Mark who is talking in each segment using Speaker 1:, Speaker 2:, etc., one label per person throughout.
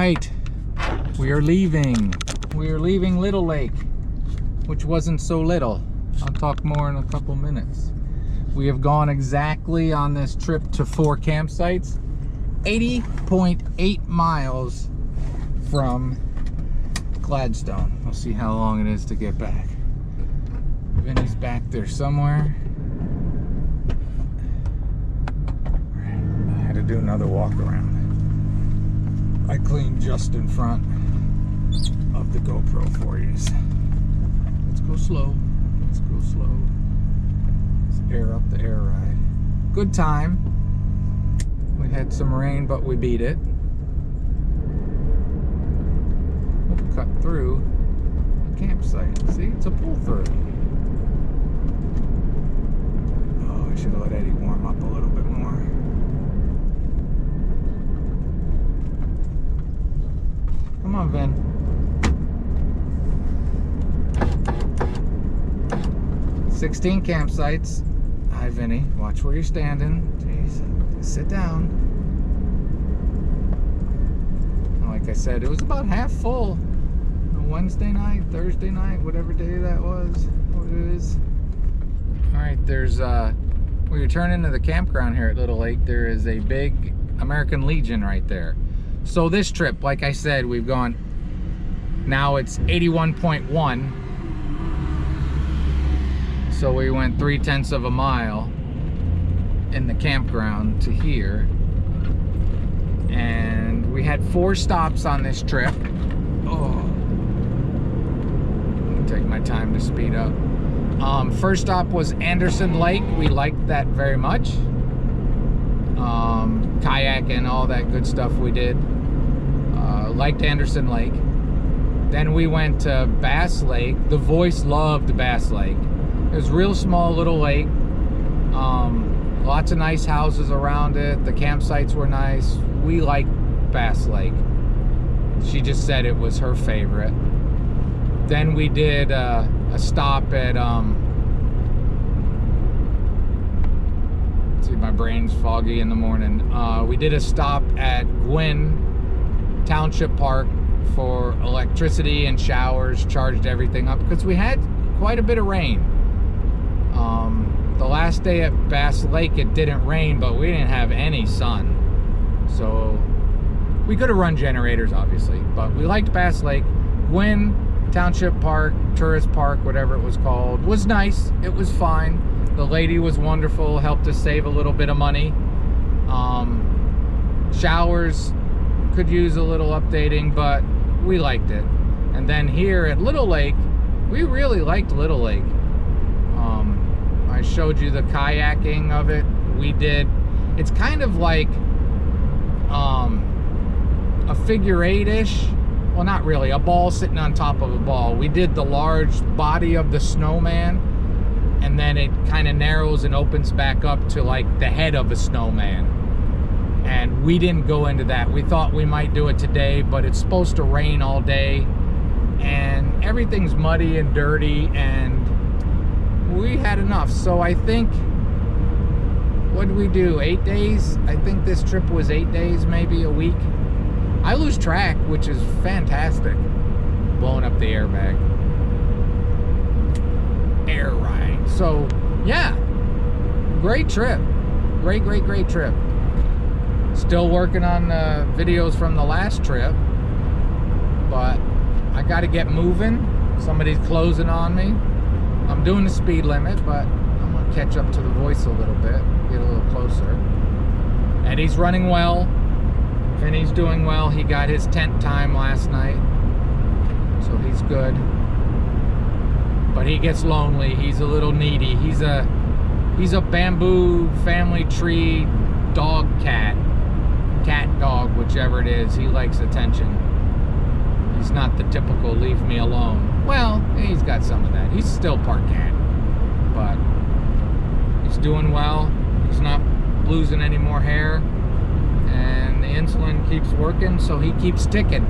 Speaker 1: right, we are leaving. We are leaving Little Lake, which wasn't so little. I'll talk more in a couple minutes. We have gone exactly on this trip to 4 campsites, 80.8 miles from Gladstone. We'll see how long it is to get back. Vinny's back there somewhere. I had to do another walk around. I cleaned just in front of the GoPro for you. Let's go slow. Let's go slow. Let's air up the air ride. Good time. We had some rain, but we beat it. We'll cut through the campsite. See, it's a pull through. Oh, I should have let Eddie warm up a little bit more. Come on, Vin. "16 campsites. Hi, Vinny. Watch where you're standing. Jeez. Sit down. Like I said, it was about half full. Wednesday night, Thursday night, whatever day that was. What it is. Alright, there's when you turn into the campground here at Little Lake, there is a big American Legion right there. So this trip, like I said, we've gone, now it's 81.1. So we went 3/10 of a mile in the campground to here. And we had 4 stops on this trip. Oh, I'm gonna take my time to speed up. First stop was Anderson Lake. We liked that very much. Kayak and all that good stuff we did. Liked Anderson Lake. Then we went to Bass Lake. The Voice loved Bass Lake. It was a real small little lake. Lots of nice houses around it. The campsites were nice. We liked Bass Lake. She just said it was her favorite. Then we did a stop at let's see, my brain's foggy in the morning. We did a stop at Gwynn Township Park for electricity and showers, charged everything up because we had quite a bit of rain. The last day at Bass Lake it didn't rain, but we didn't have any sun, so we could have run generators obviously, but we liked Bass Lake. Gwynn Township Park, Tourist Park, whatever it was called, was nice. It was fine. The lady was wonderful, helped us save a little bit of money. Showers could use a little updating, but we liked it. And then here at Little Lake, we really liked Little Lake. I showed you the kayaking of it. We did, it's kind of like a figure 8-ish. Well, not really, a ball sitting on top of a ball. We did the large body of the snowman, and then it kind of narrows and opens back up to like the head of a snowman. And we didn't go into that. We thought we might do it today, but it's supposed to rain all day, and everything's muddy and dirty, and we had enough. So I think, what did we do, 8 days? I think this trip was 8 days, maybe a week. I lose track, which is fantastic. Blowing up the airbag. Air ride. So, yeah. Great trip. Great trip. Still working on videos from the last trip. But I got to get moving. Somebody's closing on me. I'm doing the speed limit, but I'm going to catch up to the Voice a little bit. Get a little closer. Eddie's running well. Vinny's doing well. He got his tent time last night, so he's good. But he gets lonely. He's a little needy. He's a bamboo family tree dog cat dog, whichever it is. He likes attention. He's not the typical leave me alone. Well, he's got some of that. He's still part cat, but he's doing well. He's not losing any more hair, and the insulin keeps working, so he keeps ticking.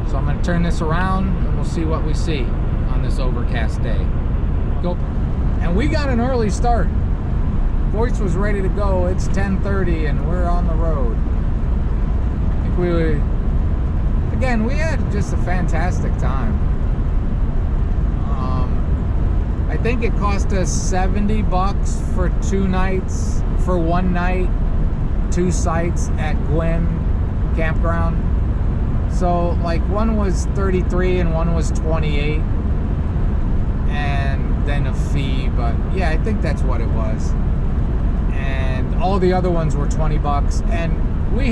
Speaker 1: So I'm going to turn this around, and we'll see what we see on this overcast day. Go. And we got an early start. Voice was ready to go. It's 10:30, and we're on the road. I think we again, we had just a fantastic time. I think it cost us $70 for 2 nights, for 1 night, 2 sites at Gwynn Campground. So like one was 33 and one was 28, and then a fee, but yeah, I think that's what it was. And all the other ones were $20, and we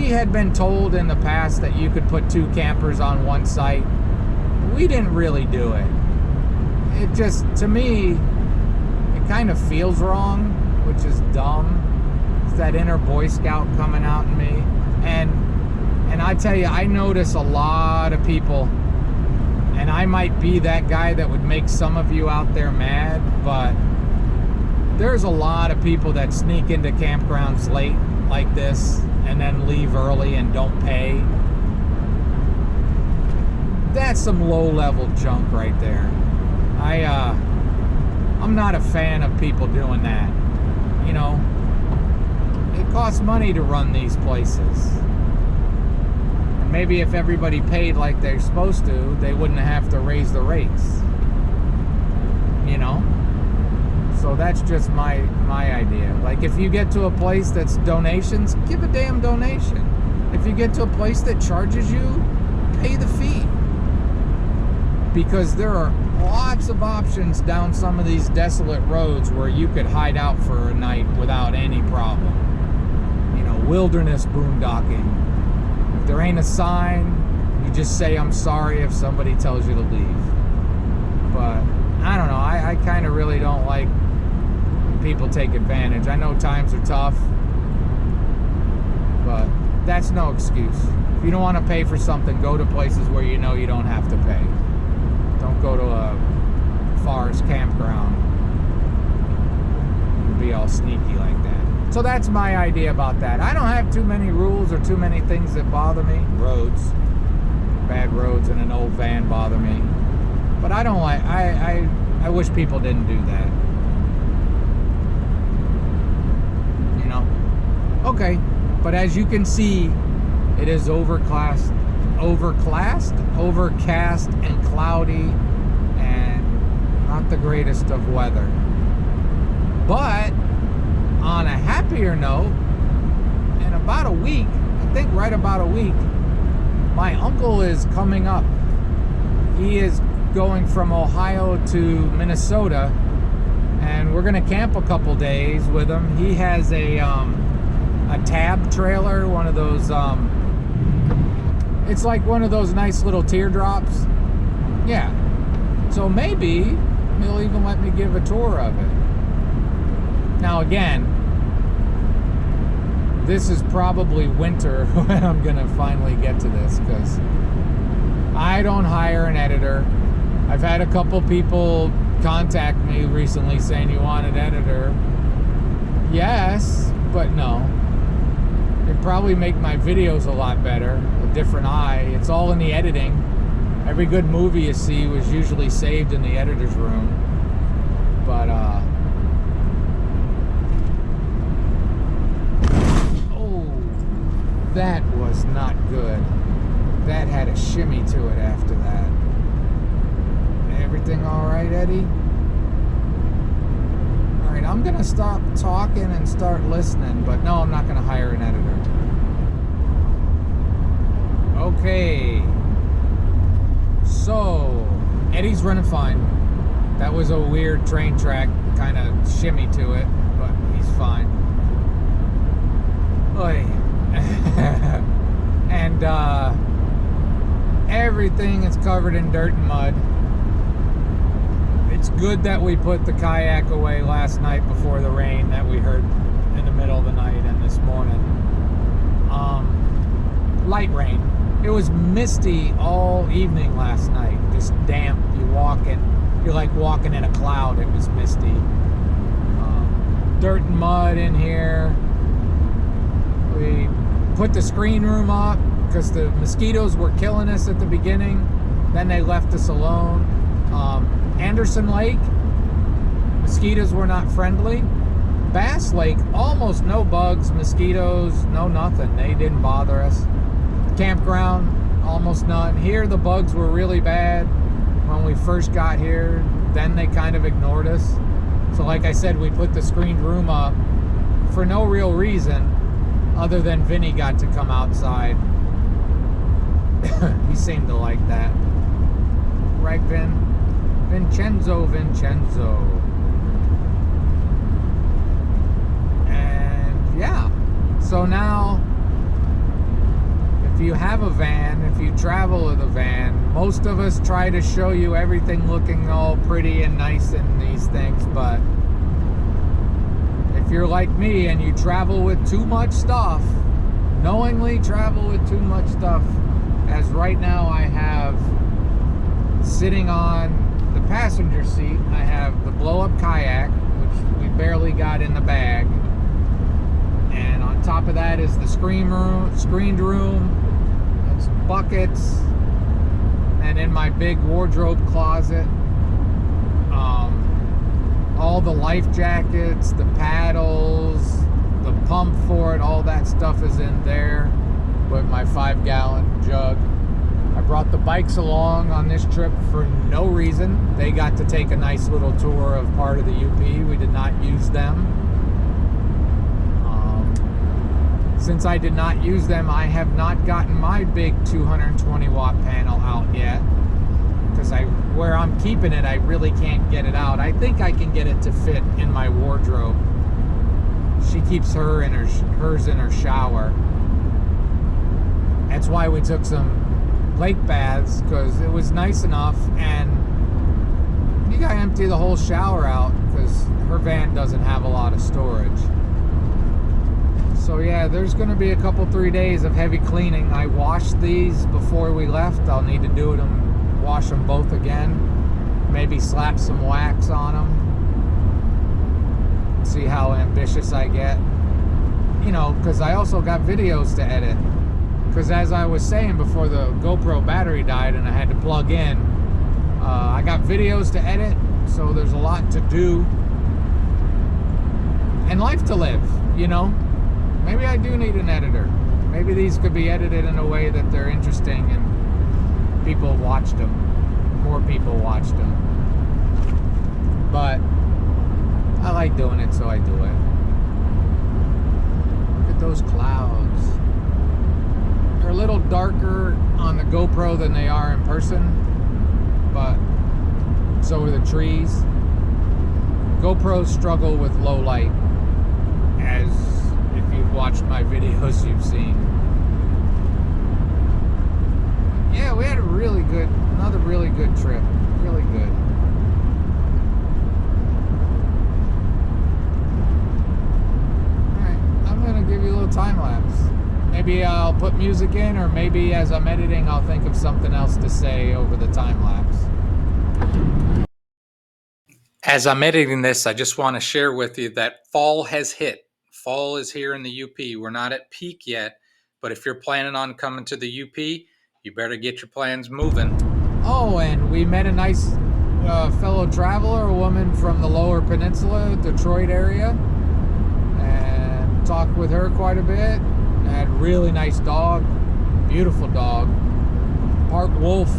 Speaker 1: had been told in the past that you could put 2 campers on one site. We didn't really do it. It just, to me, it kind of feels wrong, which is dumb. It's that inner Boy Scout coming out in me. And I tell you, I notice a lot of people, and I might be that guy that would make some of you out there mad, but there's a lot of people that sneak into campgrounds late like this and then leave early and don't pay. That's some low-level junk right there. I'm not a fan of people doing that. You know, it costs money to run these places. And maybe if everybody paid like they're supposed to, they wouldn't have to raise the rates. You know? So that's just my idea. Like, if you get to a place that's donations, give a damn donation. If you get to a place that charges you, pay the fee. Because there are lots of options down some of these desolate roads where you could hide out for a night without any problem. You know, wilderness boondocking. If there ain't a sign, you just say I'm sorry if somebody tells you to leave. But I don't know, I kind of really don't like people take advantage. I know times are tough, but that's no excuse. If you don't want to pay for something, go to places where you know you don't have to pay. Don't go to a forest campground and be all sneaky like that. So that's my idea about that. I don't have too many rules or too many things that bother me. Roads, bad roads and an old van bother me. But I don't like, I wish people didn't do that. You know? Okay, but as you can see, it is overcast and cloudy, and not the greatest of weather. But on a happier note, in about a week, I think right about a week, my uncle is coming up. He is going from Ohio to Minnesota, and we're gonna camp a couple days with him. He has a tab trailer, one of those it's like one of those nice little teardrops. Yeah. So maybe he'll even let me give a tour of it. Now again, this is probably winter when I'm gonna finally get to this, because I don't hire an editor. I've had a couple people contact me recently saying, you want an editor? Yes, but no. It'd probably make my videos a lot better, a different eye. It's all in the editing. Every good movie you see was usually saved in the editor's room. But, oh, that was not good. That had a shimmy to it after that. Everything all right, Eddie? All right, I'm gonna stop talking and start listening, but no, I'm not gonna hire an editor. Okay. So, Eddie's running fine. That was a weird train track kind of shimmy to it, but he's fine. Oy. And everything is covered in dirt and mud. It's good that we put the kayak away last night before the rain that we heard in the middle of the night and this morning. Light rain. It was misty all evening last night. Just damp. You're like walking in a cloud. It was misty. Dirt and mud in here. We put the screen room up because the mosquitoes were killing us at the beginning. Then they left us alone. Anderson Lake, mosquitoes were not friendly. Bass Lake, almost no bugs, mosquitoes, no nothing. They didn't bother us. Campground, almost none. Here the bugs were really bad when we first got here. Then they kind of ignored us. So like I said, we put the screened room up for no real reason other than Vinny got to come outside. He seemed to like that. Right, Vin? Vincenzo. And yeah, so now if you have a van, if you travel with a van, most of us try to show you everything looking all pretty and nice in these things, but if you're like me and you travel with too much stuff, knowingly travel with too much stuff, as right now I have sitting on the passenger seat, I have the blow-up kayak, which we barely got in the bag, and on top of that is the screened room, and some buckets, and in my big wardrobe closet, all the life jackets, the paddles, the pump for it, all that stuff is in there with my 5-gallon jug. I brought the bikes along on this trip for no reason. They got to take a nice little tour of part of the UP. We did not use them. Since I did not use them, I have not gotten my big 220 watt panel out yet, because where I'm keeping it, I really can't get it out. I think I can get it to fit in my wardrobe. She keeps hers in her shower. That's why we took some lake baths, because it was nice enough, and you gotta empty the whole shower out because her van doesn't have a lot of storage. So yeah, there's gonna be a couple 3 days of heavy cleaning. I washed these before we left. I'll need to wash them both again, maybe slap some wax on them, see how ambitious I get, you know, because I also got videos to edit, because as I was saying before, the GoPro battery died and I had to plug in. I got videos to edit, so there's a lot to do and life to live, you know. Maybe I do need an editor. Maybe these could be edited in a way that they're interesting and people watched them, more people watched them. But I like doing it, so I do it. Look at those clouds. They're a little darker on the GoPro than they are in person, but so are the trees. GoPros struggle with low light, as if you've watched my videos, you've seen. Yeah, we had another really good trip. Really good. Alright, I'm gonna give you a little time lapse. Maybe I'll put music in, or maybe as I'm editing, I'll think of something else to say over the time lapse. As I'm editing this, I just want to share with you that fall has hit. Fall is here in the UP. We're not at peak yet, but if you're planning on coming to the UP, you better get your plans moving. Oh, and we met a nice fellow traveler, a woman from the Lower Peninsula, Detroit area, and talked with her quite a bit. Had a really nice dog, beautiful dog, part wolf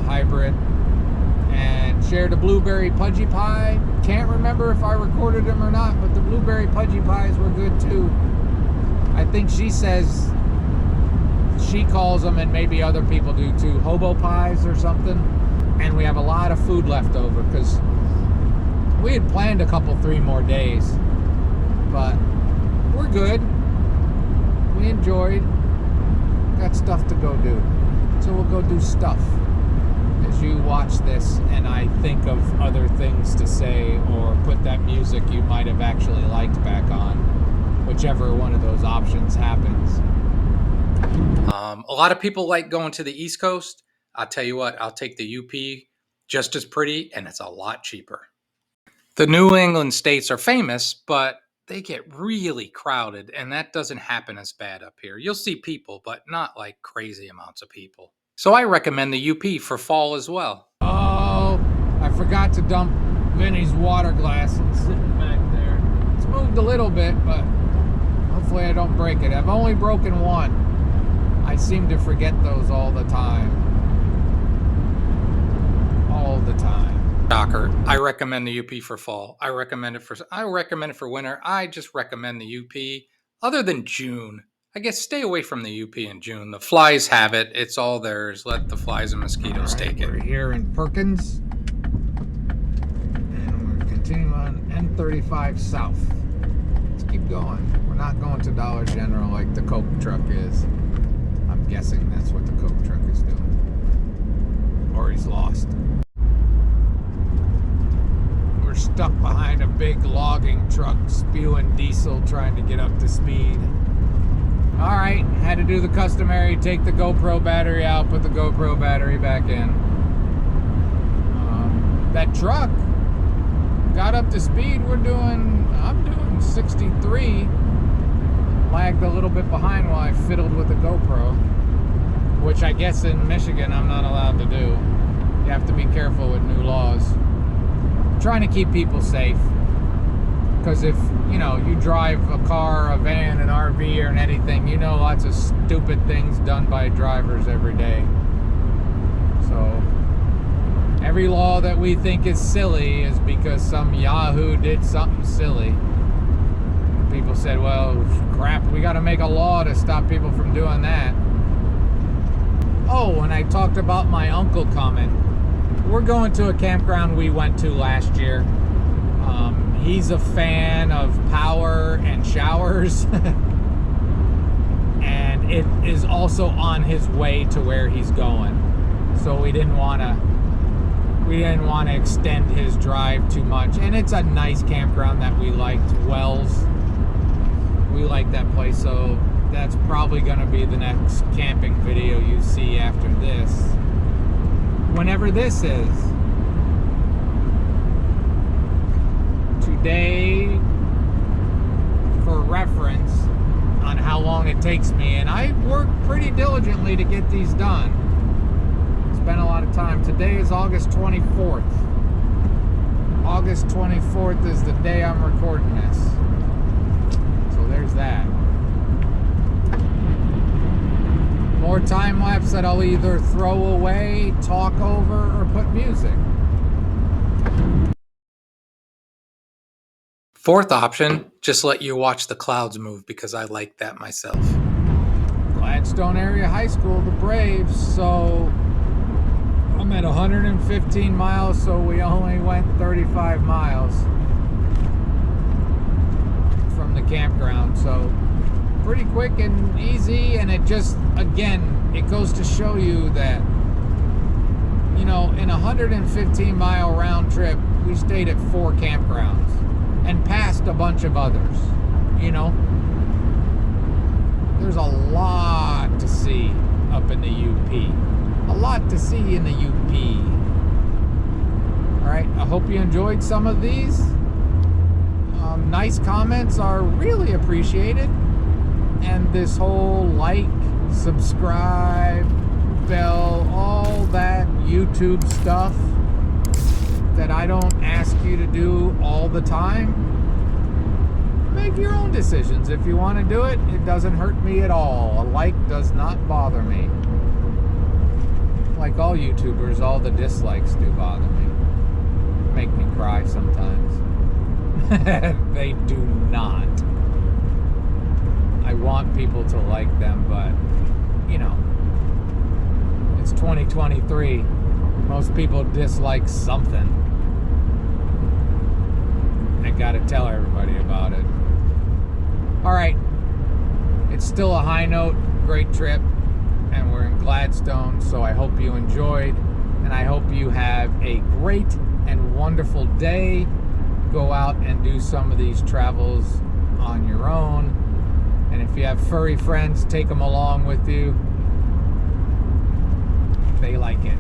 Speaker 1: hybrid, and shared a blueberry pudgy pie. Can't remember if I recorded them or not, but the blueberry pudgy pies were good too. I think she says she calls them, and maybe other people do too, hobo pies or something. And we have a lot of food left over because we had planned a couple 3 more days, but we're good. We enjoyed, got stuff to go do, so we'll go do stuff as you watch this and I think of other things to say, or put that music you might have actually liked back on, whichever one of those options happens. A lot of people like going to the East Coast. I'll tell you what, I'll take the UP, just as pretty, and it's a lot cheaper. The New England states are famous, but they get really crowded, and that doesn't happen as bad up here. You'll see people, but not like crazy amounts of people. So I recommend the UP for fall as well. Oh, I forgot to dump Vinny's water glass. It's sitting back there. It's moved a little bit, but hopefully I don't break it. I've only broken one. I seem to forget those all the time. All the time.
Speaker 2: Shocker. I recommend the UP for fall. I recommend it for winter. I just recommend the UP. Other than June, I guess stay away from the UP in June. The flies have it. It's all theirs. Let the flies and mosquitoes take it.
Speaker 1: We're here in Perkins. And we're continuing on N35 south. Let's keep going. We're not going to Dollar General like the Coke truck is. I'm guessing that's what the Coke truck is doing. Or he's lost. We're stuck behind a big logging truck spewing diesel trying to get up to speed. Alright, had to do the customary, take the GoPro battery out, put the GoPro battery back in. That truck got up to speed. I'm doing 63. Lagged a little bit behind while I fiddled with the GoPro, which I guess in Michigan I'm not allowed to do. You have to be careful with new laws. I'm trying to keep people safe. Because if, you drive a car, a van, an RV, or anything, lots of stupid things done by drivers every day. So, every law that we think is silly is because some yahoo did something silly. People said, well, crap, we got to make a law to stop people from doing that. Oh, and I talked about my uncle comment. We're going to a campground we went to last year. He's a fan of power and showers. And it is also on his way to where he's going. So we didn't want to extend his drive too much. And it's a nice campground that we liked, Wells. We like that place, so that's probably going to be the next camping video you see after this. Whenever this is. Today, for reference on how long it takes me, and I work pretty diligently to get these done. Spent a lot of time. Today is August 24th. August 24th is the day I'm recording this. So there's that. More time lapse that I'll either throw away, talk over, or put music.
Speaker 2: Fourth option, just let you watch the clouds move because I like that myself.
Speaker 1: Gladstone Area High School, the Braves. So I'm at 115 miles, so we only went 35 miles from the campground. So pretty quick and easy, and it just, again, it goes to show you that, in a 115 mile round trip, we stayed at 4 campgrounds and passed a bunch of others. There's a lot to see up in the UP. A lot to see in the UP. Alright, I hope you enjoyed some of these. Nice comments are really appreciated. And this whole like, subscribe, bell, all that YouTube stuff that I don't ask you to do all the time. Make your own decisions. If you want to do it, it doesn't hurt me at all. A like does not bother me. Like all YouTubers, all the dislikes do bother me. Make me cry sometimes. They do not. I want people to like them, but, it's 2023. Most people dislike something. I gotta tell everybody about it. Alright. It's still a high note. Great trip. And we're in Gladstone, so I hope you enjoyed. And I hope you have a great and wonderful day. Go out and do some of these travels on your own. And if you have furry friends, take them along with you. They like it.